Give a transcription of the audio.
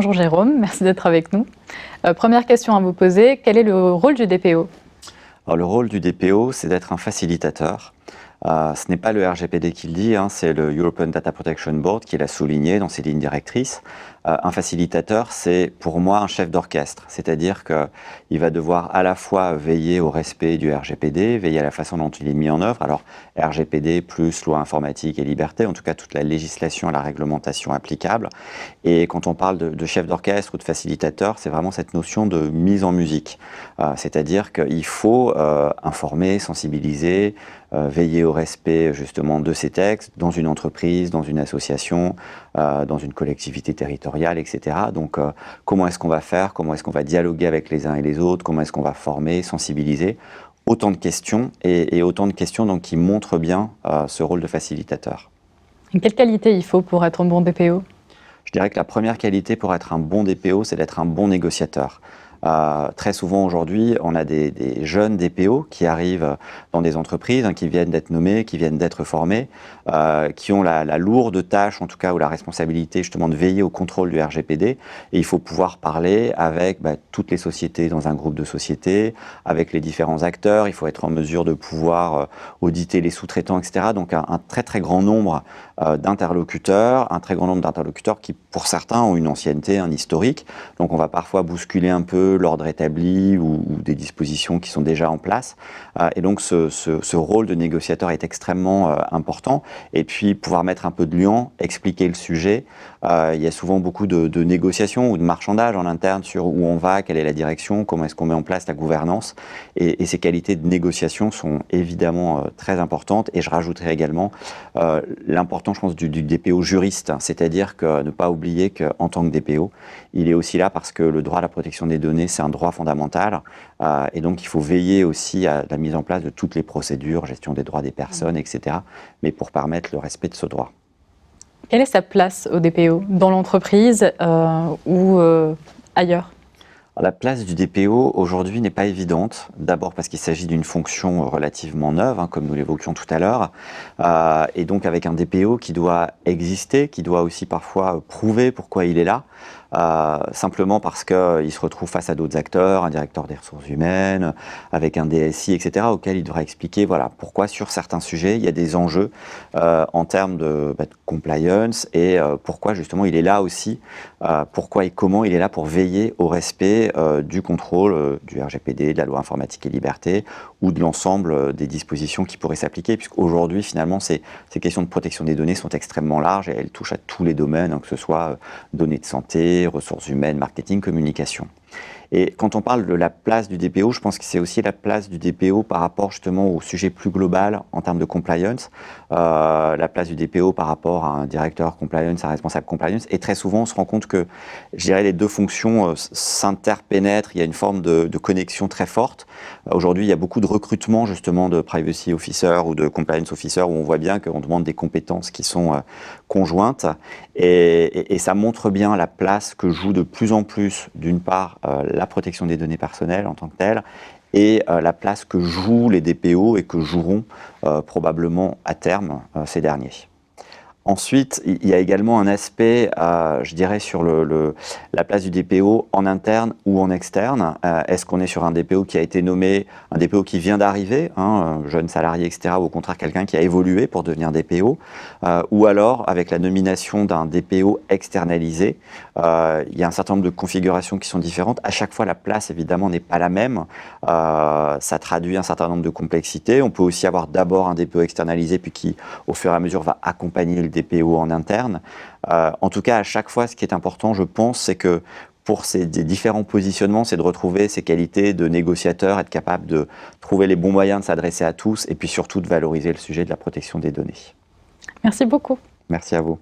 Bonjour Jérôme, merci d'être avec nous. Première question à vous poser, quel est le rôle du DPO? Alors, le rôle du DPO, c'est d'être un facilitateur. Ce n'est pas le RGPD qui le dit, hein, c'est le European Data Protection Board qui l'a souligné dans ses lignes directrices. Un facilitateur, c'est pour moi un chef d'orchestre, c'est-à-dire qu'il va devoir à la fois veiller au respect du RGPD, veiller à la façon dont il est mis en œuvre. Alors RGPD plus loi informatique et liberté, en tout cas toute la législation et la réglementation applicable. Et quand on parle de chef d'orchestre ou de facilitateur, c'est vraiment cette notion de mise en musique. C'est-à-dire qu'il faut informer, sensibiliser, veiller au respect justement de ces textes dans une entreprise, dans une association, dans une collectivité territoriale, etc. Donc comment est-ce qu'on va faire, comment est-ce qu'on va dialoguer avec les uns et les autres, comment est-ce qu'on va former, sensibiliser, autant de questions et autant de questions donc, qui montrent bien ce rôle de facilitateur. Et quelle qualité il faut pour être un bon DPO? Je dirais que la première qualité pour être un bon DPO, c'est d'être un bon négociateur. Très souvent aujourd'hui, on a des jeunes DPO qui arrivent dans des entreprises, qui viennent d'être nommés, qui viennent d'être formés, qui ont la lourde tâche, en tout cas, ou la responsabilité justement de veiller au contrôle du RGPD. Et il faut pouvoir parler avec toutes les sociétés dans un groupe de sociétés, avec les différents acteurs. Il faut être en mesure de pouvoir auditer les sous-traitants, etc. Donc un très très grand nombre d'interlocuteurs, un très grand nombre d'interlocuteurs qui, pour certains, ont une ancienneté, un historique. Donc on va parfois bousculer un peu l'ordre établi ou des dispositions qui sont déjà en place. Et donc ce rôle de négociateur est extrêmement important. Et puis pouvoir mettre un peu de liant, expliquer le sujet. Il y a souvent beaucoup de négociations ou de marchandage en interne sur où on va, quelle est la direction, comment est-ce qu'on met en place la gouvernance. Et ces qualités de négociation sont évidemment très importantes. Et je rajouterai également l'importance, je pense, du DPO juriste. C'est-à-dire que ne pas oublier qu'en tant que DPO, il est aussi là parce que le droit à la protection des données, c'est un droit fondamental. Et donc, il faut veiller aussi à la mise en place de toutes les procédures, gestion des droits des personnes, etc. Mais pour permettre le respect de ce droit. Quelle est sa place au DPO? Dans l'entreprise ou ailleurs? La place du DPO aujourd'hui n'est pas évidente. D'abord parce qu'il s'agit d'une fonction relativement neuve, comme nous l'évoquions tout à l'heure. Et donc avec un DPO qui doit exister, qui doit aussi parfois prouver pourquoi il est là. Simplement parce qu'il se retrouve face à d'autres acteurs, un directeur des ressources humaines, avec un DSI, etc., auquel il devra expliquer pourquoi sur certains sujets, il y a des enjeux en termes de compliance et pourquoi justement il est là aussi, pourquoi et comment il est là pour veiller au respect du contrôle du RGPD, de la loi informatique et liberté, ou de l'ensemble des dispositions qui pourraient s'appliquer, puisqu'aujourd'hui, finalement, ces questions de protection des données sont extrêmement larges et elles touchent à tous les domaines, que ce soit données de santé, ressources humaines, marketing, communication. Et quand on parle de la place du DPO, je pense que c'est aussi la place du DPO par rapport justement au sujet plus global en termes de compliance, la place du DPO par rapport à un directeur compliance, un responsable compliance. Et très souvent, on se rend compte que, je dirais, les deux fonctions s'interpénètrent, il y a une forme de connexion très forte. Aujourd'hui, il y a beaucoup de recrutement justement de privacy officer ou de compliance officer où on voit bien qu'on demande des compétences qui sont conjointes. Et ça montre bien la place que joue de plus en plus, d'une part, la protection des données personnelles en tant que telle, et la place que jouent les DPO et que joueront probablement à terme ces derniers. Ensuite, il y a également un aspect, je dirais, sur la place du DPO en interne ou en externe. Est-ce qu'on est sur un DPO qui a été nommé, un DPO qui vient d'arriver, un jeune salarié, etc., ou au contraire quelqu'un qui a évolué pour devenir DPO, ou alors avec la nomination d'un DPO externalisé. Il y a un certain nombre de configurations qui sont différentes. À chaque fois, la place, évidemment, n'est pas la même. Ça traduit un certain nombre de complexités. On peut aussi avoir d'abord un DPO externalisé, puis qui, au fur et à mesure, va accompagner le DPO en interne. En tout cas, à chaque fois, ce qui est important, je pense, c'est que pour ces différents positionnements, c'est de retrouver ces qualités de négociateur, être capable de trouver les bons moyens de s'adresser à tous et puis surtout de valoriser le sujet de la protection des données. Merci beaucoup. Merci à vous.